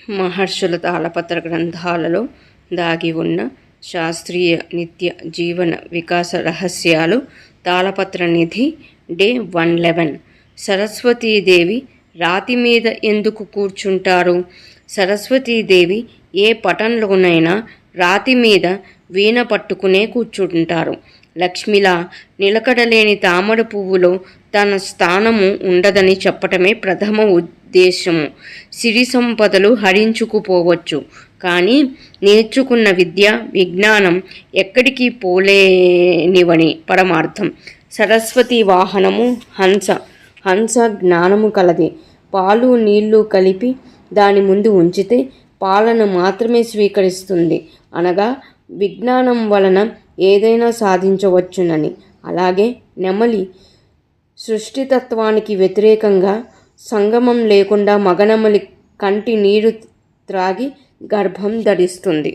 మహర్షుల తాళపత్ర గ్రంథాలలో దాగి ఉన్న శాస్త్రీయ నిత్య జీవన వికాస రహస్యాలు. తాళపత్ర నిధి డే 111. సరస్వతీదేవి రాతి మీద ఎందుకు కూర్చుంటారు? సరస్వతీదేవి ఏ పటంలోనైనా రాతి మీద వీణ పట్టుకునే కూర్చుంటారు. లక్ష్మిలా నిలకడలేని తామర పువ్వులో తన స్థానము ఉండదని చెప్పటమే ప్రథమ ఉద్దేశము. సిరి సంపదలు హరించుకుపోవచ్చు, కానీ నేర్చుకున్న విద్య విజ్ఞానం ఎక్కడికి పోలేనివని పరమార్థం. సరస్వతి వాహనము హంస. హంస జ్ఞానము కలది. పాలు నీళ్లు కలిపి దాని ముందు ఉంచితే పాలను మాత్రమే స్వీకరిస్తుంది, అనగా విజ్ఞానం వలన ఏదైనా సాధించవచ్చునని. అలాగే నెమలి సృష్టితత్వానికి వ్యతిరేకంగా సంగమం లేకుండా మగనెమలి కంటి నీరు త్రాగి గర్భం ధరిస్తుంది.